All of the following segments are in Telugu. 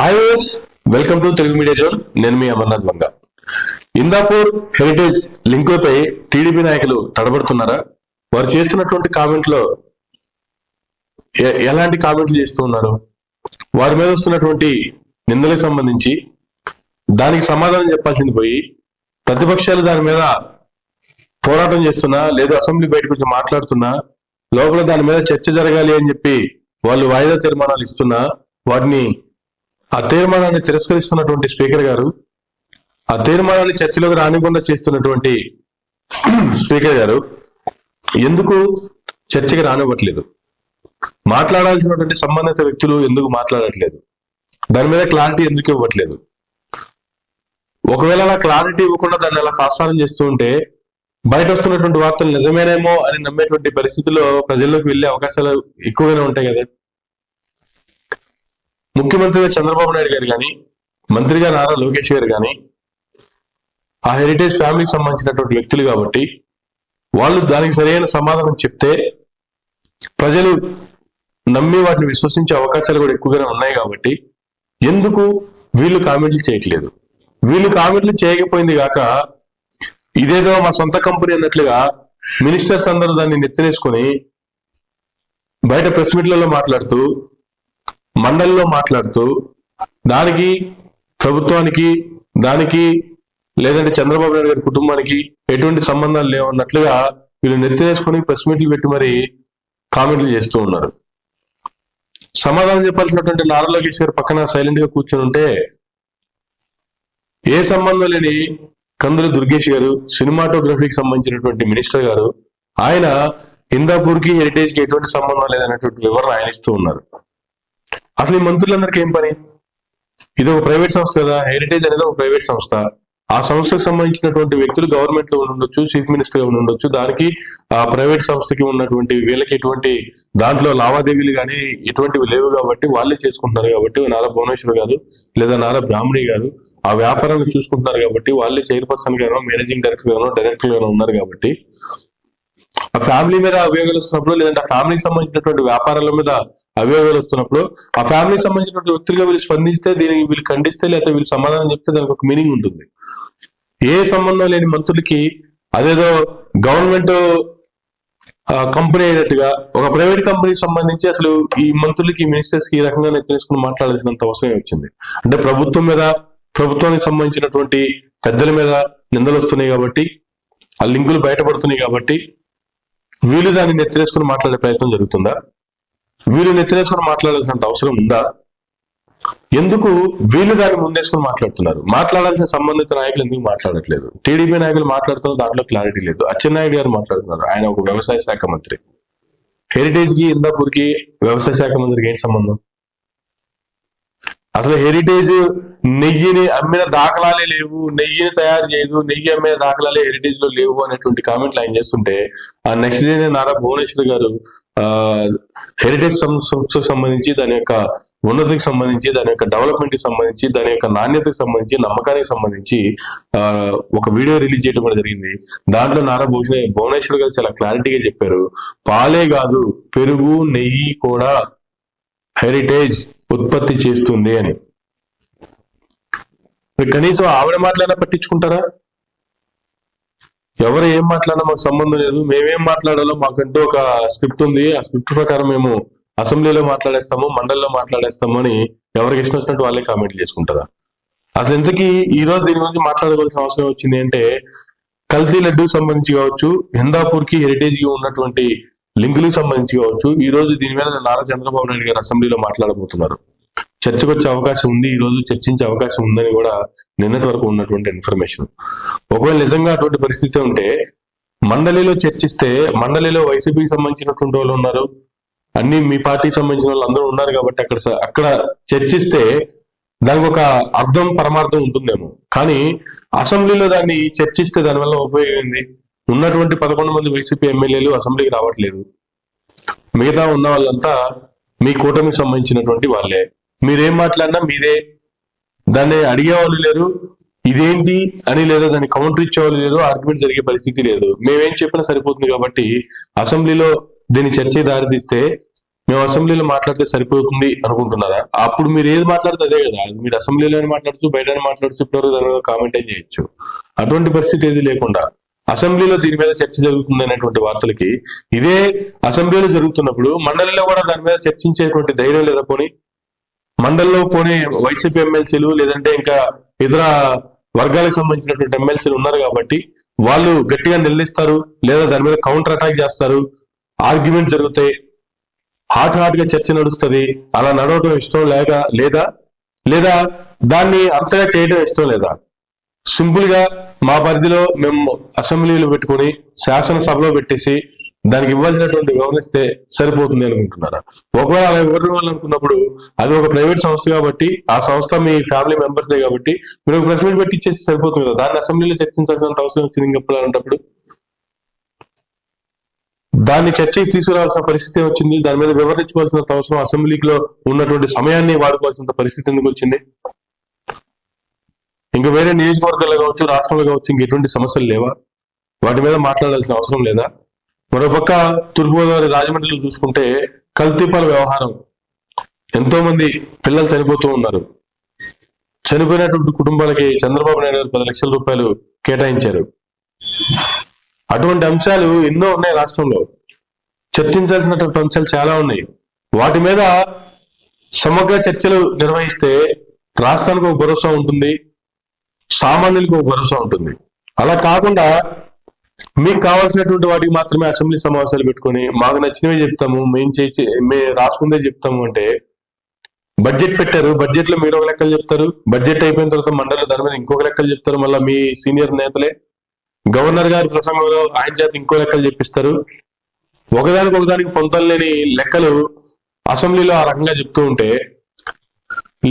Hi viewers, welcome to Telugu media zone. నేను మీ అమర్నాథ్ వంగ. ఇందాపూర్ హెరిటేజ్ లింకులపై టీడీపీ నాయకులు తడబడుతున్నారా? వారు చేస్తున్నటువంటి కామెంట్లో ఎలాంటి కామెంట్లు చేస్తూ ఉన్నారు? వారి మీద వస్తున్నటువంటి నిందలకు సంబంధించి దానికి సమాధానం చెప్పాల్సింది పోయి ప్రతిపక్షాలు దాని మీద పోరాటం చేస్తున్నా, లేదా అసెంబ్లీ బయటకు వచ్చి మాట్లాడుతున్నా, లోపల దాని మీద చర్చ జరగాలి అని చెప్పి వాళ్ళు వాయిదా తీర్మానాలు ఇస్తున్నా, వాటిని ఆ తీర్మానాన్ని తిరస్కరిస్తున్నటువంటి స్పీకర్ గారు, ఆ తీర్మానాన్ని చర్చలోకి రానికుండా చేస్తున్నటువంటి స్పీకర్ గారు ఎందుకు చర్చకి రానివ్వట్లేదు? మాట్లాడాల్సినటువంటి సంబంధిత వ్యక్తులు ఎందుకు మాట్లాడట్లేదు? దాని మీద క్లారిటీ ఎందుకు ఇవ్వట్లేదు? ఒకవేళ అలా క్లారిటీ ఇవ్వకుండా దాన్ని అలా ప్రసారం చేస్తూ ఉంటే బయట వస్తున్నటువంటి వార్తలు నిజమేనేమో అని నమ్మేటువంటి పరిస్థితుల్లో ప్రజల్లోకి వెళ్లే అవకాశాలు ఎక్కువగానే ఉంటాయి కదా. ముఖ్యమంత్రిగా చంద్రబాబు నాయుడు గారు కానీ, మంత్రిగా నారా లోకేష్ గారు కానీ ఆ హెరిటేజ్ ఫ్యామిలీకి సంబంధించినటువంటి వ్యక్తులు కాబట్టి వాళ్ళు దానికి సరైన సమాధానం చెప్తే ప్రజలు నమ్మి వాటిని విశ్వసించే అవకాశాలు కూడా ఎక్కువగానే ఉన్నాయి కాబట్టి ఎందుకు వీళ్ళు కామెంట్లు చేయట్లేదు? వీళ్ళు కామెంట్లు చేయకపోయింది కాక ఇదేదో మా సొంత కంపెనీ అన్నట్లుగా మినిస్టర్స్ అందరూ దాన్ని నెత్తినేసుకొని బయట ప్రెస్ మీట్లలో మాట్లాడుతూ, మండలిలో మాట్లాడుతూ దానికి ప్రభుత్వానికి, దానికి లేదంటే చంద్రబాబు నాయుడు గారి కుటుంబానికి ఎటువంటి సంబంధాలు లేవన్నట్లుగా వీళ్ళు నెత్తినేసుకొని ప్రెస్ మీట్లు పెట్టి మరి కామెంట్లు చేస్తూ ఉన్నారు. సమాధానం చెప్పాల్సినటువంటి నారా లోకేష్ గారు పక్కన సైలెంట్ గా కూర్చొని ఉంటే ఏ సంబంధం లేని కందుల దుర్గేష్ గారు, సినిమాటోగ్రఫీకి సంబంధించినటువంటి మినిస్టర్ గారు, ఆయన హిందాపూర్ కి హెరిటేజ్ కి ఎటువంటి సంబంధం లేదనేటువంటి వివరణ ఆయన ఇస్తూ ఉన్నారు. అసలు ఈ మంత్రులందరికీ ఏం పని? ఇది ఒక ప్రైవేట్ సంస్థ కదా, హెరిటేజ్ అనేది ఒక ప్రైవేట్ సంస్థ. ఆ సంస్థకు సంబంధించినటువంటి వ్యక్తులు గవర్నమెంట్ లో ఉండొచ్చు, చీఫ్ మినిస్టర్ గా ఉండొచ్చు. దానికి ఆ ప్రైవేట్ సంస్థకి ఉన్నటువంటి వీళ్ళకి ఎటువంటి దాంట్లో లావాదేవీలు కానీ ఎటువంటివి లేవు కాబట్టి వాళ్ళే చేసుకుంటున్నారు కాబట్టి నారా భువనేశ్వర్ గారు లేదా నారా బ్రాహ్మణి గారు ఆ వ్యాపారాన్ని చూసుకుంటున్నారు కాబట్టి వాళ్ళే చైర్పర్సన్ గానో, మేనేజింగ్ డైరెక్టర్ గానో, డైరెక్టర్ గానో ఉన్నారు కాబట్టి ఆ ఫ్యామిలీ మీద అభియోగాలు వస్తున్నప్పుడు, లేదంటే ఆ ఫ్యామిలీకి సంబంధించినటువంటి వ్యాపారాల మీద అభియోగాలు వస్తున్నప్పుడు ఆ ఫ్యామిలీకి సంబంధించినటువంటి వ్యక్తులుగా వీళ్ళు స్పందిస్తే, దీనికి వీళ్ళు ఖండిస్తే, లేకపోతే వీళ్ళు సమాధానం చెప్తే దానికి ఒక మీనింగ్ ఉంటుంది. ఏ సంబంధం లేని మంత్రులకి అదేదో గవర్నమెంట్ కంపెనీ అయినట్టుగా ఒక ప్రైవేట్ కంపెనీకి సంబంధించి అసలు ఈ మంత్రులకి, మినిస్టర్స్ కి ఈ రకంగా నెత్తినేసుకుని మాట్లాడాల్సినంత అవసరం వచ్చింది. అంటే ప్రభుత్వం మీద, ప్రభుత్వానికి సంబంధించినటువంటి పెద్దల మీద నిందలు వస్తున్నాయి కాబట్టి, ఆ లింకులు బయటపడుతున్నాయి కాబట్టి వీళ్ళు దాన్ని నెత్తినేసుకుని మాట్లాడే ప్రయత్నం జరుగుతుందా? వీళ్ళు నెత్తినేసుకుని మాట్లాడాల్సినంత అవసరం ఉందా? ఎందుకు వీళ్ళు దాన్ని ముందేసుకుని మాట్లాడుతున్నారు? మాట్లాడాల్సిన సంబంధిత నాయకులు ఎందుకు మాట్లాడట్లేదు? టీడీపీ నాయకులు మాట్లాడుతున్నారు, దాంట్లో క్లారిటీ లేదు. అచ్చెన్నాయుడు గారు మాట్లాడుతున్నారు, ఆయన ఒక వ్యవసాయ శాఖ మంత్రి. హెరిటేజ్ కి, ఇందాపూర్ కి వ్యవసాయ శాఖ మంత్రికి ఏంటి సంబంధం? అసలు హెరిటేజ్ నెయ్యిని అమ్మిన దాఖలాలే లేవు, నెయ్యిని తయారు చేయదు, నెయ్యి అమ్మే దాఖలాలే హెరిటేజ్ లో లేవు అనేటువంటి కామెంట్లు ఆయన చేస్తుంటే, ఆ నెక్స్ట్ డే నారా భువనేశ్వర్ గారు హెరిటేజ్ సంస్థకు సంబంధించి, దాని యొక్క ఉన్నతికి సంబంధించి, దాని యొక్క డెవలప్మెంట్ కి సంబంధించి, దాని యొక్క నాణ్యతకు సంబంధించి, నమ్మకానికి సంబంధించి ఒక వీడియో రిలీజ్ చేయడం కూడా జరిగింది. దాంట్లో నారా భువనేశ్వర్ గారు చాలా క్లారిటీగా చెప్పారు, పాలే కాదు పెరుగు, నెయ్యి కూడా హెరిటేజ్ ఉత్పత్తి చేస్తుంది అని. కనీసం ఆవిడ మాట్లాడినా పట్టించుకుంటారా? ఎవరు ఏం మాట్లాడినా మాకు సంబంధం లేదు, మేమేం మాట్లాడాలో మాకంటూ ఒక స్క్రిప్ట్ ఉంది, ఆ స్క్రిప్ట్ ప్రకారం మేము అసెంబ్లీలో మాట్లాడేస్తాము, మండలిలో మాట్లాడేస్తాము అని ఎవరికి ఇష్టం వచ్చినట్టు వాళ్ళే కామెంట్లు చేసుకుంటారా? అసలు ఇంతకీ ఈ రోజు దీని గురించి మాట్లాడుకోవాల్సిన అవసరం వచ్చింది అంటే, కల్తీ లడ్డూకి సంబంధించి కావచ్చు, హిందాపూర్ కి హెరిటేజ్ కి ఉన్నటువంటి లింకులకు సంబంధించి కావచ్చు, ఈ రోజు దీని మీద నారా చంద్రబాబు నాయుడు గారు అసెంబ్లీలో మాట్లాడబోతున్నారు. చర్చకు వచ్చే అవకాశం ఉంది, ఈ రోజు చర్చించే అవకాశం ఉందని కూడా నిన్నటి వరకు ఉన్నటువంటి ఇన్ఫర్మేషన్. ఒకవేళ నిజంగా అటువంటి పరిస్థితి ఉంటే మండలిలో చర్చిస్తే, మండలిలో వైసీపీకి సంబంధించినటువంటి వాళ్ళు ఉన్నారు, అన్ని మీ పార్టీకి సంబంధించిన వాళ్ళు అందరూ ఉన్నారు కాబట్టి అక్కడ చర్చిస్తే దానికి ఒక అర్థం, పరమార్థం ఉంటుందేమో. కానీ అసెంబ్లీలో దాన్ని చర్చిస్తే దానివల్ల ఉపయోగం ఏంది? ఉన్నటువంటి 11 మంది వైసీపీ ఎమ్మెల్యేలు అసెంబ్లీకి రావట్లేదు, మిగతా ఉన్న వాళ్ళంతా మీ కూటమికి సంబంధించినటువంటి వాళ్ళే. మీరేం మాట్లాడినా మీరే, దాన్ని అడిగేవాళ్ళు లేరు, ఇదేంటి అని లేదా దాన్ని కౌంటర్ ఇచ్చేవాళ్ళు లేదు, ఆర్గ్యుమెంట్ జరిగే పరిస్థితి లేదు. మేమేం చెప్పినా సరిపోతుంది కాబట్టి అసెంబ్లీలో దీన్ని చర్చ దారితీస్తే మేము అసెంబ్లీలో మాట్లాడితే సరిపోతుంది అనుకుంటున్నారా? అప్పుడు మీరు ఏది మాట్లాడితే అదే కదా, మీరు అసెంబ్లీలో మాట్లాడచ్చు, బయట మాట్లాడచ్చు, ఇప్పుడు దాని మీద కామెంట్ చేయొచ్చు. అటువంటి పరిస్థితి ఏది లేకుండా అసెంబ్లీలో దీని మీద చర్చ జరుగుతుంది అనేటువంటి వార్తలకి, ఇదే అసెంబ్లీలో జరుగుతున్నప్పుడు మండలిలో కూడా దాని మీద చర్చించేటువంటి ధైర్యం లేదా? పోనీ మండలిలో పోనీ వైసీపీ ఎమ్మెల్సీలు లేదంటే ఇంకా ఇతర వర్గాలకు సంబంధించినటువంటి ఎమ్మెల్సీలు ఉన్నారు కాబట్టి వాళ్ళు గట్టిగా నిలదీస్తారు, లేదా దాని మీద కౌంటర్ అటాక్ చేస్తారు, ఆర్గ్యుమెంట్ జరుగుతాయి, హాట్ గా చర్చ నడుస్తుంది. అలా నడవడం ఇష్టం లేదా దాన్ని అంతగా చేయడం ఇష్టం లేదా? సింపుల్ గా మా పరిధిలో మేము అసెంబ్లీలో పెట్టుకుని శాసనసభలో పెట్టేసి దానికి ఇవ్వాల్సినటువంటి వివరిస్తే సరిపోతుంది అనుకుంటున్నారా? ఒకవేళ అలా ఇవ్వాలనుకున్నప్పుడు అది ఒక ప్రైవేట్ సంస్థ కాబట్టి, ఆ సంస్థ మీ ఫ్యామిలీ మెంబర్స్దే కాబట్టి మీరు ఒక ప్రెస్ మీట్ పెట్టి ఇచ్చేసి సరిపోతుంది కదా. దాన్ని అసెంబ్లీలో చర్చించాల్సిన అవసరం వచ్చింది ఇంకెప్పుడంటప్పుడు దాన్ని చర్చకి తీసుకురావాల్సిన పరిస్థితి వచ్చింది. దాని మీద వివరించుకోవాల్సిన అవసరం, అసెంబ్లీలో ఉన్నటువంటి సమయాన్ని వాడుకోవాల్సిన పరిస్థితి ఎందుకు వచ్చింది? ఇంకా వేరే నియోజకవర్గాల్లో కావచ్చు, రాష్ట్రంలో కావచ్చు, ఇంక ఎటువంటి సమస్యలు లేవా? వాటి మీద మాట్లాడాల్సిన అవసరం లేదా? మరోపక్క తూర్పుగోదావరి రాజమండ్రిలో చూసుకుంటే కల్తీపాల వ్యవహారం, ఎంతో మంది పిల్లలు చనిపోతూ ఉన్నారు. చనిపోయినటువంటి కుటుంబాలకి చంద్రబాబు నాయుడు గారు 10 లక్షల రూపాయలు కేటాయించారు. అటువంటి అంశాలు ఎన్నో ఉన్నాయి రాష్ట్రంలో, చర్చించాల్సినటువంటి అంశాలు చాలా ఉన్నాయి. వాటి మీద సమగ్ర చర్చలు నిర్వహిస్తే రాష్ట్రానికి ఒక భరోసా ఉంటుంది, సామాన్యులకు ఒక భరోసా ఉంటుంది. అలా కాకుండా మీకు కావాల్సినటువంటి వాటికి మాత్రమే అసెంబ్లీ సమావేశాలు పెట్టుకొని మాకు నచ్చినవే చెప్తాము, మేము రాసుకుందే చెప్తాము అంటే, బడ్జెట్ పెట్టారు, బడ్జెట్ లో మీరు ఒక లెక్కలు చెప్తారు, బడ్జెట్ అయిపోయిన తర్వాత మండలి దాని మీద ఇంకొక లెక్కలు చెప్తారు, మళ్ళీ మీ సీనియర్ నేతలే గవర్నర్ గారి ప్రసంగంలో ఆయన చేత ఇంకో లెక్కలు చెప్పిస్తారు. ఒకదానికి పొంతలు లేని లెక్కలు అసెంబ్లీలో ఆ రకంగా చెప్తూ ఉంటే,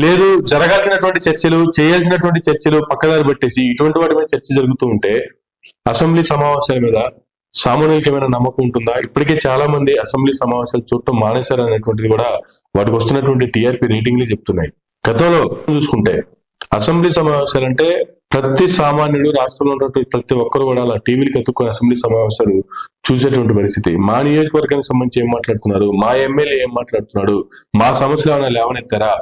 లేదు జరగాల్సినటువంటి చర్చలు, చేయాల్సినటువంటి చర్చలు పక్కదారి పెట్టేసి ఇటువంటి వాటి మీద చర్చ జరుగుతూ ఉంటే అసెంబ్లీ సమావేశాల మీద సామాన్యులకి ఏమైనా నమ్మకం ఉంటుందా? ఇప్పటికే చాలా మంది అసెంబ్లీ సమావేశాలు చూడటం మానేశారు అనేటువంటిది కూడా వాటికి వస్తున్నటువంటి టీఆర్పీ రేటింగ్లే చెప్తున్నాయి. గతంలో చూసుకుంటే అసెంబ్లీ సమావేశాలు అంటే ప్రతి సామాన్యుడు, రాష్ట్రంలో ఉన్నటువంటి ప్రతి ఒక్కరు కూడా అలా టీవీలకు ఎత్తుకొని అసెంబ్లీ సమావేశాలు చూసేటువంటి పరిస్థితి. మా నియోజకవర్గానికి సంబంధించి ఏం మాట్లాడుతున్నారు, మా ఎమ్మెల్యే ఏం మాట్లాడుతున్నాడు, మా సమస్యలు ఏమైనా లేవనెత్తారా,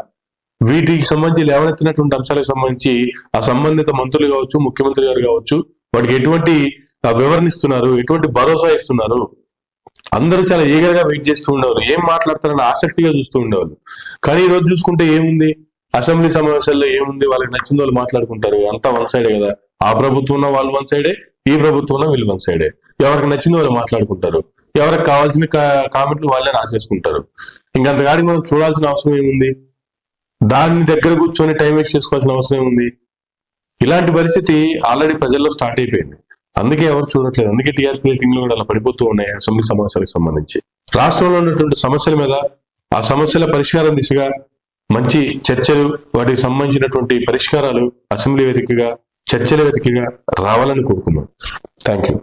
వీటికి సంబంధించి లేవనెత్తినటువంటి అంశాలకు సంబంధించి ఆ సంబంధిత మంత్రులు కావచ్చు, ముఖ్యమంత్రి గారు కావచ్చు, వాటికి ఎటువంటి వివరణ ఇస్తున్నారు, ఎటువంటి భరోసా ఇస్తున్నారు, అందరూ చాలా ఈగర్ గా వెయిట్ చేస్తూ ఉండేవారు, ఏం మాట్లాడతారని ఆసక్తిగా చూస్తూ ఉండేవాళ్ళు. కానీ ఈ రోజు చూసుకుంటే ఏముంది, అసెంబ్లీ సమావేశాల్లో ఏముంది, వాళ్ళకి నచ్చిన వాళ్ళు మాట్లాడుకుంటారు, అంతా వన్ సైడే కదా. ఆ ప్రభుత్వం ఉన్న వాళ్ళు వన్ సైడే, ఈ ప్రభుత్వం ఉన్న వీళ్ళు వన్ సైడే. ఎవరికి నచ్చిన వాళ్ళు మాట్లాడుకుంటారు, ఎవరికి కావాల్సిన కామెంట్లు వాళ్ళే రాసేసుకుంటారు. ఇంకంతగాడికి మనం చూడాల్సిన అవసరం ఏముంది, దాన్ని దగ్గర కూర్చొని టైం వేస్ట్ చేసుకోవాల్సిన అవసరం ఏముంది? ఇలాంటి పరిస్థితి ఆల్రెడీ ప్రజల్లో స్టార్ట్ అయిపోయింది. అందుకే ఎవరు చూడట్లేదు, అందుకే టీఆర్పీ రేటింగ్లు కూడా అలా పడిపోతూ ఉన్నాయి. అసెంబ్లీ సమావేశాలకు సంబంధించి రాష్ట్రంలో ఉన్నటువంటి సమస్యల మీద, ఆ సమస్యల పరిష్కారం దిశగా మంచి చర్చలు, వాటికి సంబంధించినటువంటి పరిష్కారాలు అసెంబ్లీ వేదికగా, చర్చల వేదికగా రావాలని కోరుకున్నాం. Thank you.